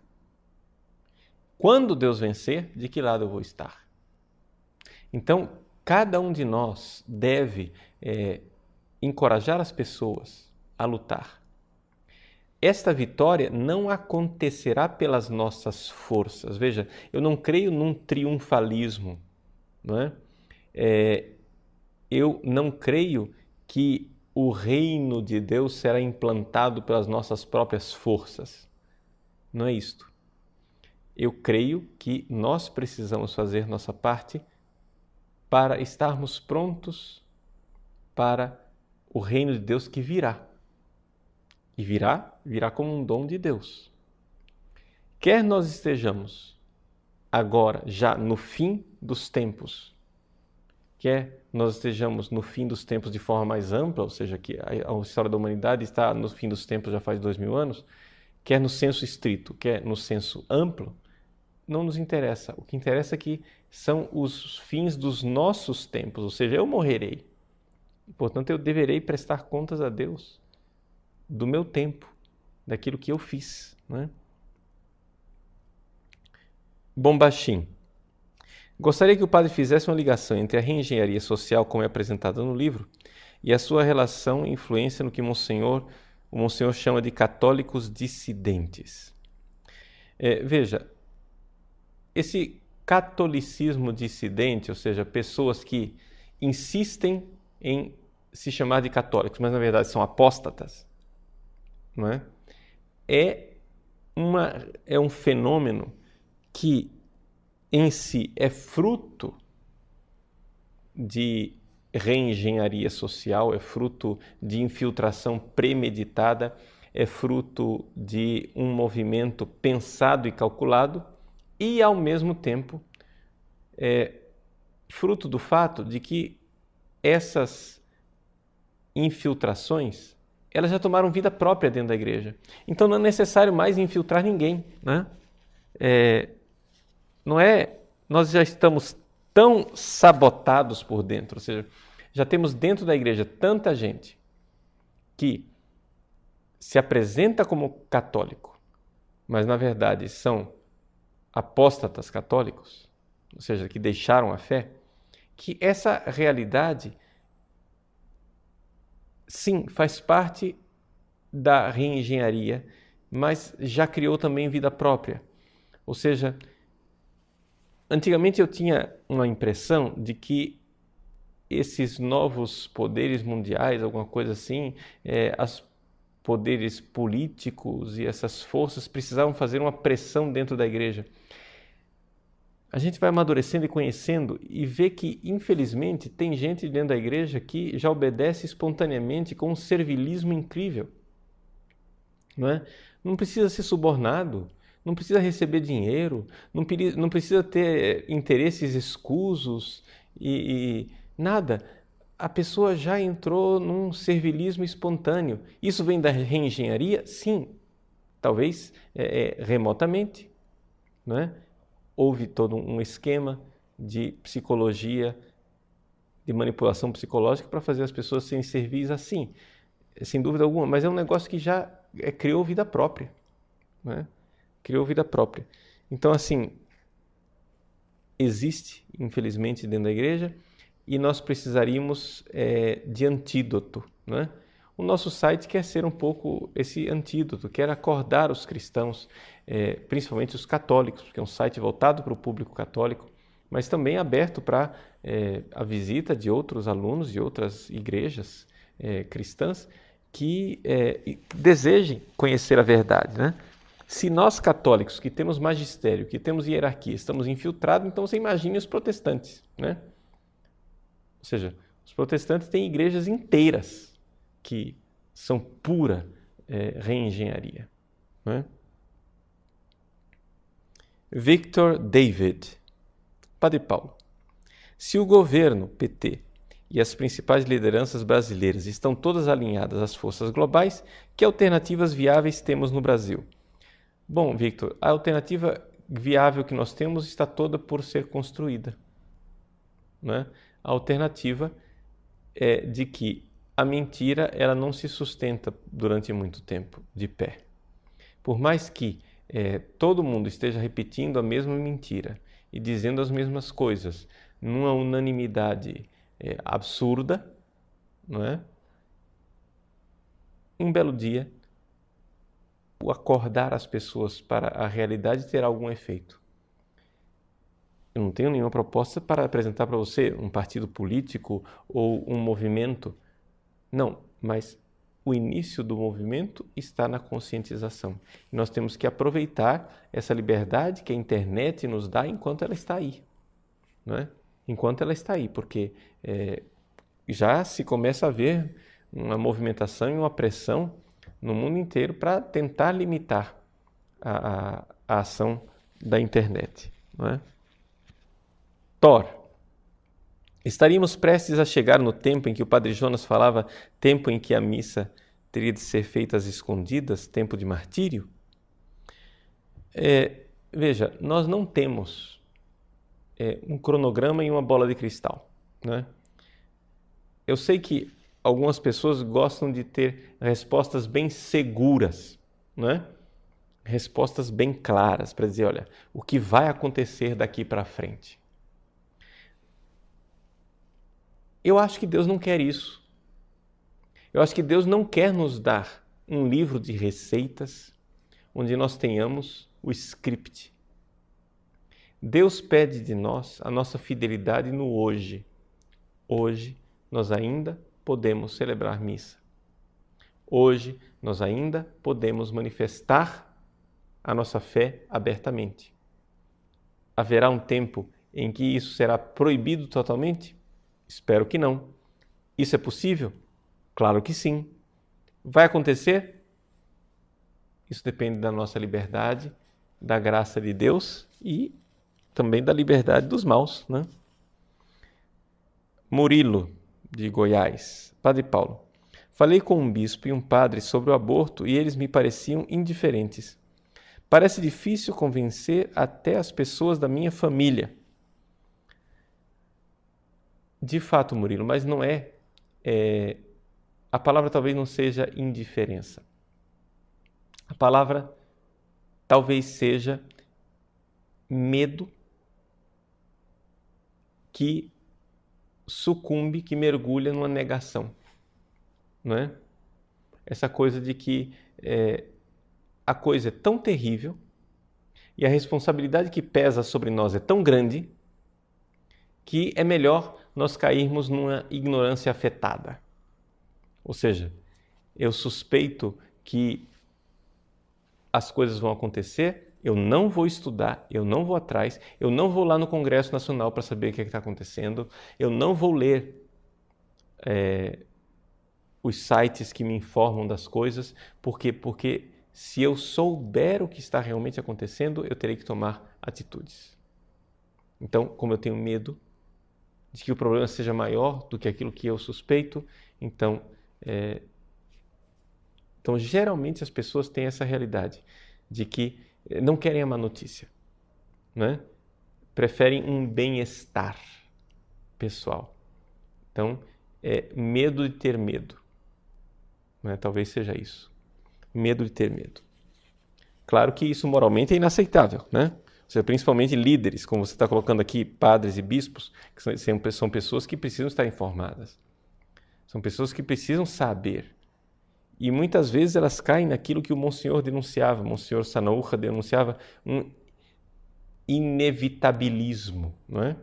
Quando Deus vencer, de que lado eu vou estar? Então, cada um de nós deve encorajar as pessoas a lutar. esta vitória não acontecerá pelas nossas forças. Veja, eu não creio num triunfalismo, não é? Eu não creio que o reino de Deus será implantado pelas nossas próprias forças. Não é isto. Eu creio que nós precisamos fazer nossa parte para estarmos prontos para o reino de Deus que virá. E virá como um dom de Deus. Quer nós estejamos agora, já no fim dos tempos, quer nós estejamos no fim dos tempos de forma mais ampla, ou seja, que a história da humanidade está no fim dos tempos já faz 2000 anos, quer no senso estrito, quer no senso amplo, não nos interessa. O que interessa aqui são os fins dos nossos tempos, ou seja, eu morrerei. Portanto, eu deverei prestar contas a Deus do meu tempo, daquilo que eu fiz, né? Bombachim. Gostaria que o padre fizesse uma ligação entre a reengenharia social, como é apresentada no livro, e a sua relação e influência no que o Monsenhor chama de católicos dissidentes. Veja, esse catolicismo dissidente, ou seja, pessoas que insistem em se chamar de católicos, mas na verdade são apóstatas, não é? É um fenômeno que em si é fruto de reengenharia social, é fruto de infiltração premeditada, é fruto de um movimento pensado e calculado e, ao mesmo tempo, é fruto do fato de que essas infiltrações elas já tomaram vida própria dentro da igreja. Então não é necessário mais infiltrar ninguém, né? Nós já estamos tão sabotados por dentro, ou seja, já temos dentro da igreja tanta gente que se apresenta como católico, mas na verdade são apóstatas católicos, ou seja, que deixaram a fé, que essa realidade sim, faz parte da reengenharia, mas já criou também vida própria. Ou seja, antigamente eu tinha uma impressão de que esses novos poderes mundiais, alguma coisa assim, os poderes políticos e essas forças precisavam fazer uma pressão dentro da igreja. A gente vai amadurecendo e conhecendo e vê que, infelizmente, tem gente dentro da igreja que já obedece espontaneamente com um servilismo incrível. Não é? Não precisa ser subornado, não precisa receber dinheiro, não precisa ter interesses escusos e nada. A pessoa já entrou num servilismo espontâneo. Isso vem da reengenharia? Sim, talvez remotamente, não é? Houve todo um esquema de psicologia, de manipulação psicológica para fazer as pessoas serem servis assim, sem dúvida alguma, mas é um negócio que já criou vida própria, né? Criou vida própria. Então, assim, existe, infelizmente, dentro da igreja e nós precisaríamos de antídoto, né? O nosso site quer ser um pouco esse antídoto, quer acordar os cristãos, principalmente os católicos, porque é um site voltado para o público católico, mas também aberto para a visita de outros alunos de outras igrejas cristãs que desejem conhecer a verdade, né? Se nós católicos, que temos magistério, que temos hierarquia, estamos infiltrados, então você imagine os protestantes, né? Ou seja, os protestantes têm igrejas inteiras que são pura reengenharia, né? Victor David. Padre Paulo, se o governo PT e as principais lideranças brasileiras estão todas alinhadas às forças globais, que alternativas viáveis temos no Brasil? Bom, Victor, a alternativa viável que nós temos está toda por ser construída, né? A alternativa é de que a mentira ela não se sustenta durante muito tempo de pé. Por mais que todo mundo esteja repetindo a mesma mentira e dizendo as mesmas coisas numa unanimidade absurda, não é? Um belo dia o acordar as pessoas para a realidade terá algum efeito. Eu não tenho nenhuma proposta para apresentar para você um partido político ou um movimento. Não, mas o início do movimento está na conscientização. E nós temos que aproveitar essa liberdade que a internet nos dá enquanto ela está aí. Não é? Enquanto ela está aí, porque já se começa a ver uma movimentação e uma pressão no mundo inteiro para tentar limitar a ação da internet. Não é? Thor. Estaríamos prestes a chegar no tempo em que o Padre Jonas falava, tempo em que a missa teria de ser feita às escondidas, tempo de martírio? Veja, nós não temos um cronograma e uma bola de cristal, né? Eu sei que algumas pessoas gostam de ter respostas bem seguras, né? Respostas bem claras para dizer, olha, o que vai acontecer daqui para frente. Eu acho que Deus não quer isso. Eu acho que Deus não quer nos dar um livro de receitas onde nós tenhamos o script. Deus pede de nós a nossa fidelidade no hoje. Hoje nós ainda podemos celebrar missa. Hoje nós ainda podemos manifestar a nossa fé abertamente. Haverá um tempo em que isso será proibido totalmente? Espero que não. Isso é possível? Claro que sim. Vai acontecer? Isso depende da nossa liberdade, da graça de Deus e também da liberdade dos maus, né? Murilo, de Goiás. Padre Paulo, falei com um bispo e um padre sobre o aborto e eles me pareciam indiferentes. Parece difícil convencer até as pessoas da minha família. De fato, Murilo, mas não a palavra talvez não seja indiferença. A palavra talvez seja medo que sucumbe, que mergulha numa negação. Não é? Essa coisa de que a coisa é tão terrível e a responsabilidade que pesa sobre nós é tão grande que é melhor nós cairmos numa ignorância afetada. Ou seja, eu suspeito que as coisas vão acontecer, eu não vou estudar, eu não vou atrás, eu não vou lá no Congresso Nacional para saber o que está acontecendo, eu não vou ler os sites que me informam das coisas, porque se eu souber o que está realmente acontecendo, eu terei que tomar atitudes. Então, como eu tenho medo de que o problema seja maior do que aquilo que eu suspeito, então geralmente as pessoas têm essa realidade de que não querem a má notícia, né? Preferem um bem-estar pessoal. Então, medo de ter medo, né? Talvez seja isso. Medo de ter medo. Claro que isso moralmente é inaceitável, né? Ou seja, principalmente líderes, como você está colocando aqui, padres e bispos, que são pessoas que precisam estar informadas. São pessoas que precisam saber. E muitas vezes elas caem naquilo que o Monsenhor denunciava, o Monsenhor Sanaúja denunciava, um inevitabilismo, não é?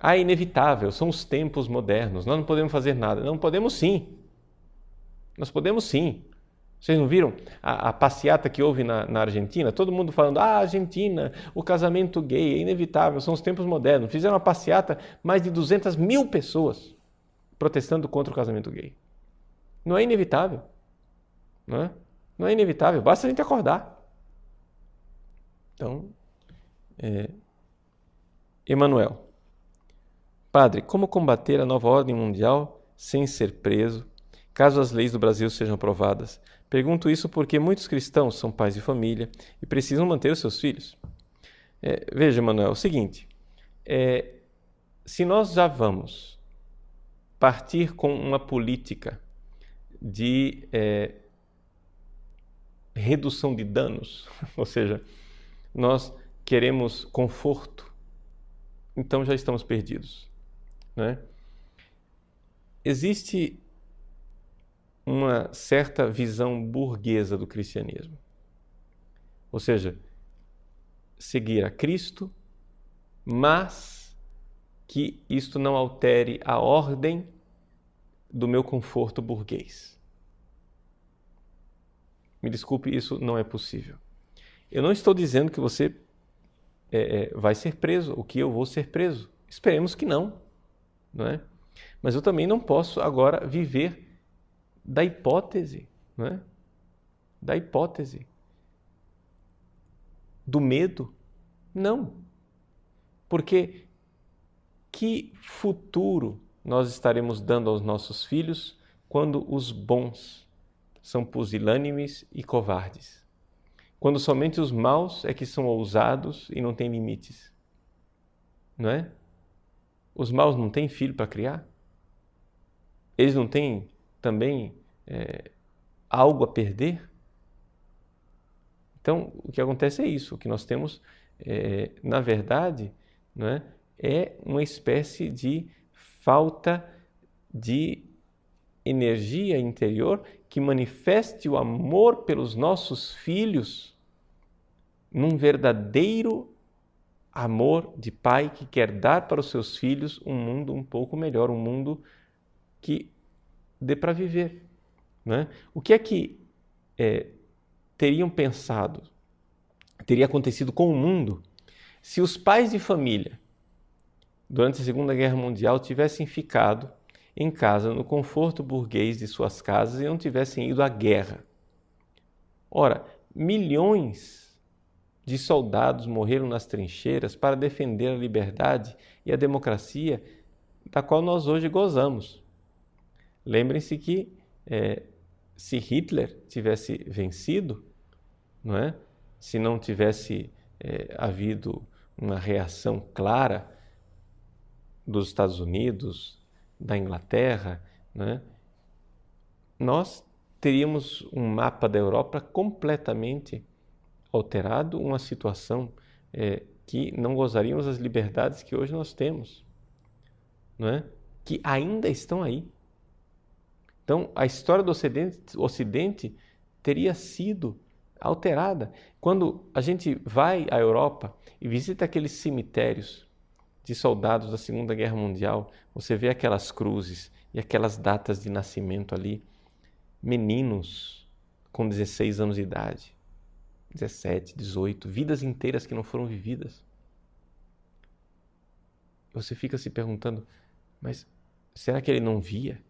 É inevitável, são os tempos modernos, nós não podemos fazer nada. Não podemos sim. Nós podemos sim. Vocês não viram a passeata que houve na Argentina? Todo mundo falando, Argentina, o casamento gay é inevitável, são os tempos modernos. Fizeram uma passeata, mais de 200 mil pessoas protestando contra o casamento gay. Não é inevitável. Não é? Não é inevitável, basta a gente acordar. Então, Emanuel. Padre, como combater a nova ordem mundial sem ser preso, caso as leis do Brasil sejam aprovadas? Pergunto isso porque muitos cristãos são pais de família e precisam manter os seus filhos. Veja, Emanuel, é o seguinte, se nós já vamos partir com uma política de redução de danos, ou seja, nós queremos conforto, então já estamos perdidos, né? Existe uma certa visão burguesa do cristianismo. Ou seja, seguir a Cristo, mas que isto não altere a ordem do meu conforto burguês. Me desculpe, isso não é possível. Eu não estou dizendo que você vai ser preso, ou que eu vou ser preso. Esperemos que não, não é? Mas eu também não posso agora viver da hipótese, não é? Da hipótese, do medo. Não. Porque que futuro nós estaremos dando aos nossos filhos quando os bons são pusilânimes e covardes? Quando somente os maus é que são ousados e não têm limites? Não é? Os maus não têm filho para criar? Eles não têm também algo a perder? Então, o que acontece é isso. O que nós temos, na verdade, não é uma espécie de falta de energia interior que manifeste o amor pelos nossos filhos num verdadeiro amor de pai que quer dar para os seus filhos um mundo um pouco melhor, um mundo que dê para viver. Né? O que é que teriam pensado, teria acontecido com o mundo se os pais de família, durante a Segunda Guerra Mundial, tivessem ficado em casa, no conforto burguês de suas casas e não tivessem ido à guerra? Ora, milhões de soldados morreram nas trincheiras para defender a liberdade e a democracia da qual nós hoje gozamos. Lembrem-se que se Hitler tivesse vencido, não é? Se não tivesse havido uma reação clara dos Estados Unidos, da Inglaterra, né? Nós teríamos um mapa da Europa completamente alterado, uma situação que não gozaríamos das liberdades que hoje nós temos, não é? Que ainda estão aí. Então, a história do Ocidente teria sido alterada. Quando a gente vai à Europa e visita aqueles cemitérios de soldados da Segunda Guerra Mundial, você vê aquelas cruzes e aquelas datas de nascimento ali, meninos com 16 anos de idade, 17, 18, vidas inteiras que não foram vividas. Você fica se perguntando, mas será que ele não via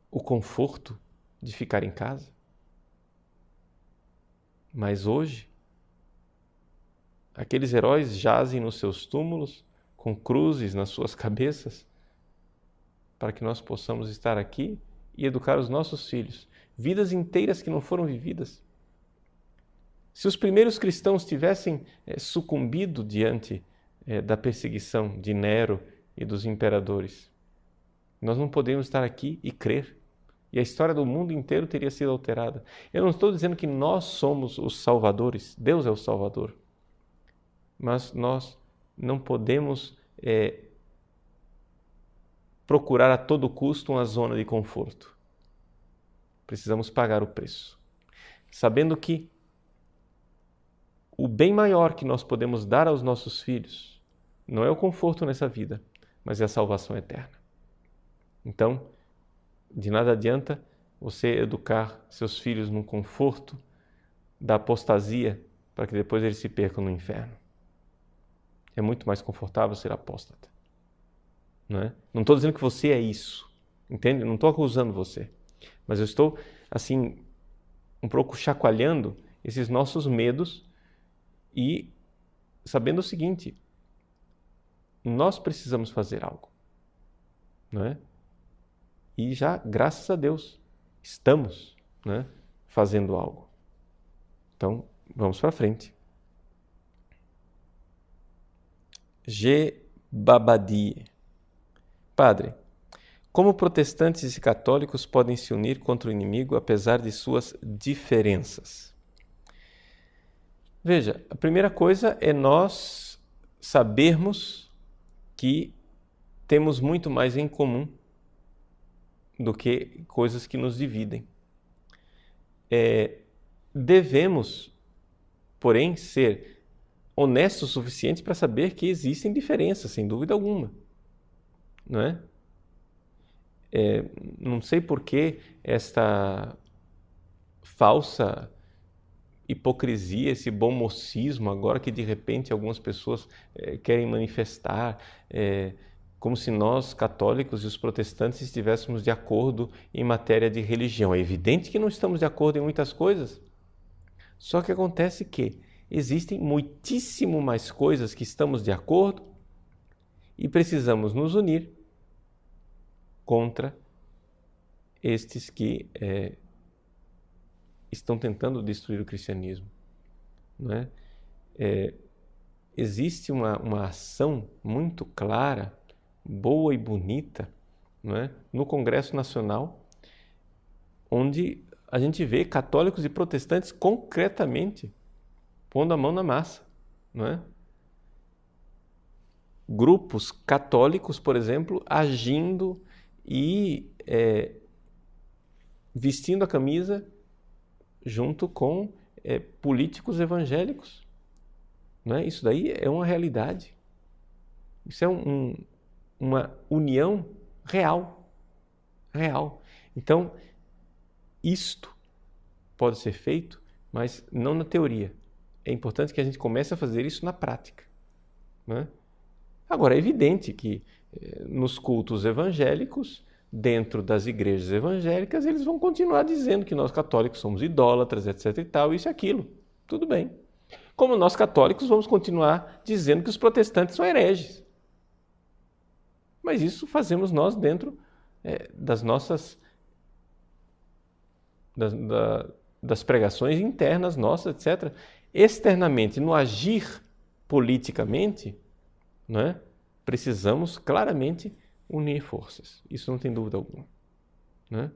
o conforto de ficar em casa? Mas hoje, aqueles heróis jazem nos seus túmulos, com cruzes nas suas cabeças, para que nós possamos estar aqui e educar os nossos filhos. Vidas inteiras que não foram vividas. Se os primeiros cristãos tivessem sucumbido diante da perseguição de Nero e dos imperadores, nós não poderíamos estar aqui e crer. E a história do mundo inteiro teria sido alterada. Eu não estou dizendo que nós somos os salvadores, Deus é o Salvador. Mas nós não podemos procurar a todo custo uma zona de conforto. Precisamos pagar o preço. Sabendo que o bem maior que nós podemos dar aos nossos filhos não é o conforto nessa vida, mas é a salvação eterna. Então, de nada adianta você educar seus filhos num conforto da apostasia para que depois eles se percam no inferno. É muito mais confortável ser apóstata. Não é? Não estou dizendo que você é isso, entende? Não estou acusando você. Mas eu estou, assim, um pouco chacoalhando esses nossos medos e sabendo o seguinte, nós precisamos fazer algo, não é? E já, graças a Deus, estamos, né, fazendo algo. Então, vamos para frente. G. Babadi. Padre, como protestantes e católicos podem se unir contra o inimigo apesar de suas diferenças? Veja, a primeira coisa é nós sabermos que temos muito mais em comum do que coisas que nos dividem. Devemos porém ser honesto o suficiente para saber que existem diferenças, sem dúvida alguma. Não é? Não sei por que esta falsa hipocrisia, esse bom mocismo, agora que de repente algumas pessoas querem manifestar, como se nós, católicos e os protestantes, estivéssemos de acordo em matéria de religião. É evidente que não estamos de acordo em muitas coisas, só que acontece que existem muitíssimo mais coisas que estamos de acordo e precisamos nos unir contra estes que estão tentando destruir o cristianismo. Não é? Existe uma ação muito clara, boa e bonita, não é? No Congresso Nacional, onde a gente vê católicos e protestantes concretamente pondo a mão na massa. Não é? Grupos católicos, por exemplo, agindo e vestindo a camisa junto com políticos evangélicos. Não é? Isso daí é uma realidade. Isso é uma união real. Real. Então, isto pode ser feito, mas não na teoria. É importante que a gente comece a fazer isso na prática. Não é? Agora, é evidente que nos cultos evangélicos, dentro das igrejas evangélicas, eles vão continuar dizendo que nós católicos somos idólatras, etc e tal, isso e aquilo. Tudo bem. Como nós católicos vamos continuar dizendo que os protestantes são hereges. Mas isso fazemos nós dentro das nossas das pregações internas nossas, etc. Externamente, no agir politicamente, não é? Precisamos claramente unir forças. Isso não tem dúvida alguma. Né?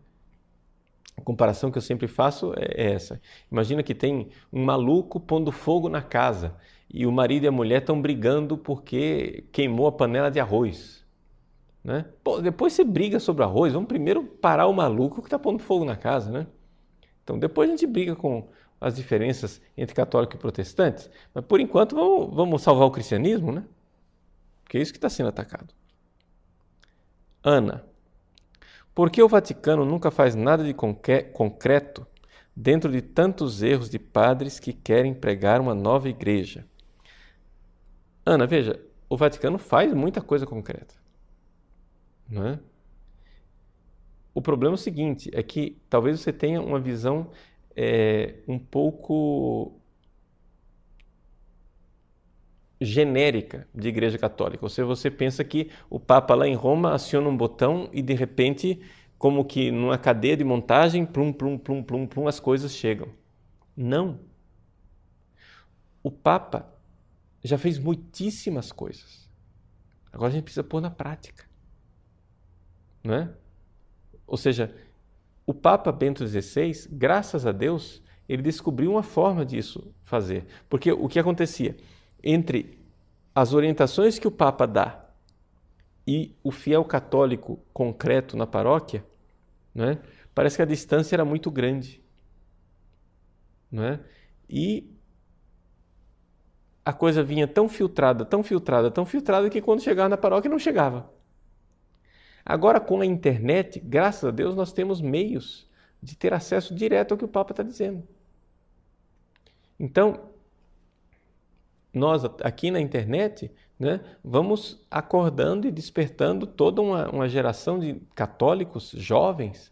A comparação que eu sempre faço é essa. Imagina que tem um maluco pondo fogo na casa e o marido e a mulher estão brigando porque queimou a panela de arroz. Né? Pô, depois você briga sobre arroz, vamos primeiro parar o maluco que está pondo fogo na casa. Né? Então depois a gente briga com as diferenças entre católico e protestante, mas por enquanto vamos salvar o cristianismo, né? Porque é isso que está sendo atacado. Ana, por que o Vaticano nunca faz nada de concreto dentro de tantos erros de padres que querem pregar uma nova igreja? Ana, veja, o Vaticano faz muita coisa concreta. Não é? O problema é o seguinte, é que talvez você tenha uma visão um pouco genérica de igreja católica. Ou seja, você pensa que o Papa lá em Roma aciona um botão e de repente, como que numa cadeia de montagem, plum, plum, plum, plum, plum, as coisas chegam. Não. O Papa já fez muitíssimas coisas. Agora a gente precisa pôr na prática. Não é? Ou seja, o Papa Bento XVI, graças a Deus, ele descobriu uma forma disso fazer. Porque o que acontecia? Entre as orientações que o Papa dá e o fiel católico concreto na paróquia, né, parece que a distância era muito grande. Né? E a coisa vinha tão filtrada, tão filtrada, tão filtrada que quando chegava na paróquia não chegava. Agora, com a internet, graças a Deus, nós temos meios de ter acesso direto ao que o Papa está dizendo. Então, nós aqui na internet, né, vamos acordando e despertando toda uma geração de católicos jovens,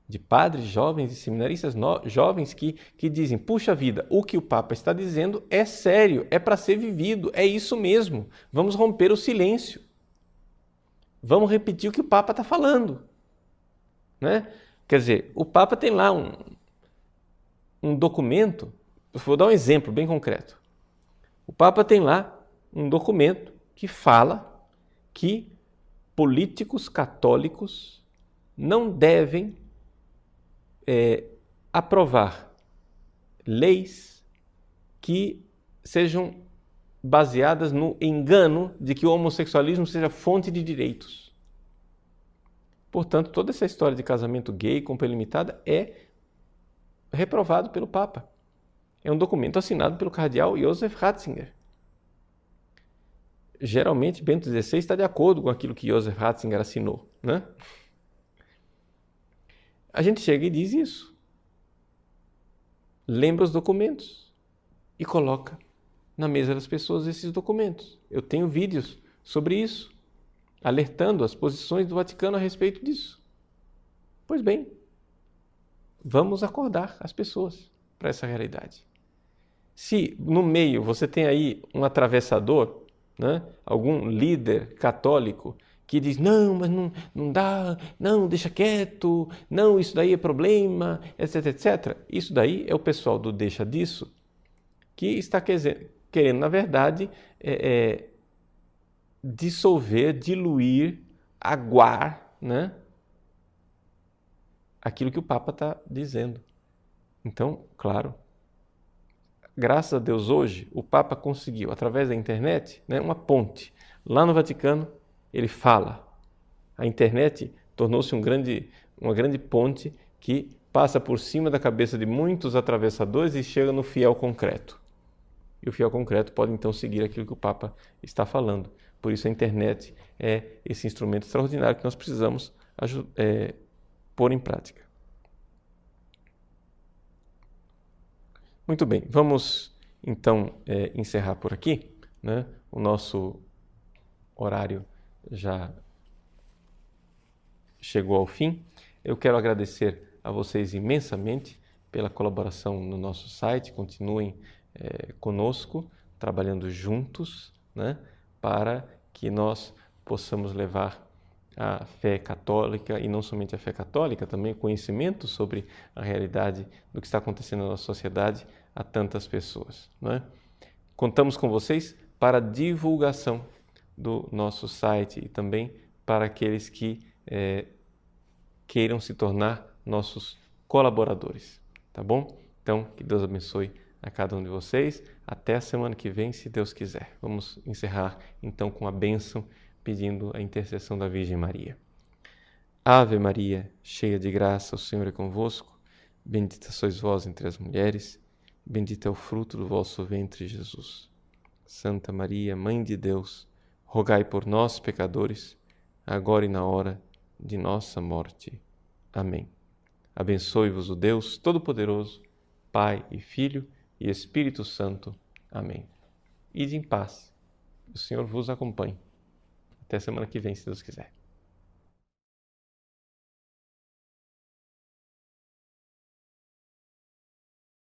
de padres jovens e seminaristas jovens que dizem, puxa vida, o que o Papa está dizendo é sério, é para ser vivido, é isso mesmo, vamos romper o silêncio. Vamos repetir o que o Papa está falando. Né? Quer dizer, o Papa tem lá um documento, vou dar um exemplo bem concreto. O Papa tem lá um documento que fala que políticos católicos não devem aprovar leis que sejam baseadas no engano de que o homossexualismo seja fonte de direitos. Portanto, toda essa história de casamento gay com pena limitada é reprovado pelo Papa. É um documento assinado pelo cardeal Joseph Ratzinger. Geralmente, Bento XVI está de acordo com aquilo que Joseph Ratzinger assinou, né? A gente chega e diz isso. Lembra os documentos e coloca na mesa das pessoas esses documentos. Eu tenho vídeos sobre isso, alertando as posições do Vaticano a respeito disso. Pois bem, vamos acordar as pessoas para essa realidade. Se no meio você tem aí um atravessador, né, algum líder católico que diz, não, mas não dá, não, deixa quieto, não, isso daí é problema, etc, etc. Isso daí é o pessoal do deixa disso que está querendo, na verdade, dissolver, diluir, aguar, né, aquilo que o Papa está dizendo. Então, claro, graças a Deus hoje, o Papa conseguiu, através da internet, né, uma ponte. Lá no Vaticano, ele fala. A internet tornou-se uma grande ponte que passa por cima da cabeça de muitos atravessadores e chega no fiel concreto. E o fiel concreto pode então seguir aquilo que o Papa está falando. Por isso a internet é esse instrumento extraordinário que nós precisamos pôr em prática. Muito bem, vamos então encerrar por aqui, né? O nosso horário já chegou ao fim. Eu quero agradecer a vocês imensamente pela colaboração no nosso site. Continuem conosco, trabalhando juntos, né? Para que nós possamos levar a fé católica, e não somente a fé católica, também o conhecimento sobre a realidade do que está acontecendo na nossa sociedade a tantas pessoas, não é? Contamos com vocês para a divulgação do nosso site e também para aqueles que queiram se tornar nossos colaboradores, tá bom? Então, que Deus abençoe a cada um de vocês. Até a semana que vem, se Deus quiser. Vamos encerrar então com a bênção, pedindo a intercessão da Virgem Maria. Ave Maria, cheia de graça, o Senhor é convosco. Bendita sois vós entre as mulheres, bendito é o fruto do vosso ventre, Jesus. Santa Maria, Mãe de Deus, rogai por nós, pecadores, agora e na hora de nossa morte. Amém. Abençoe-vos o Deus Todo-Poderoso, Pai e Filho e Espírito Santo. Amém. Ide em paz. O Senhor vos acompanhe. Até semana que vem, se Deus quiser.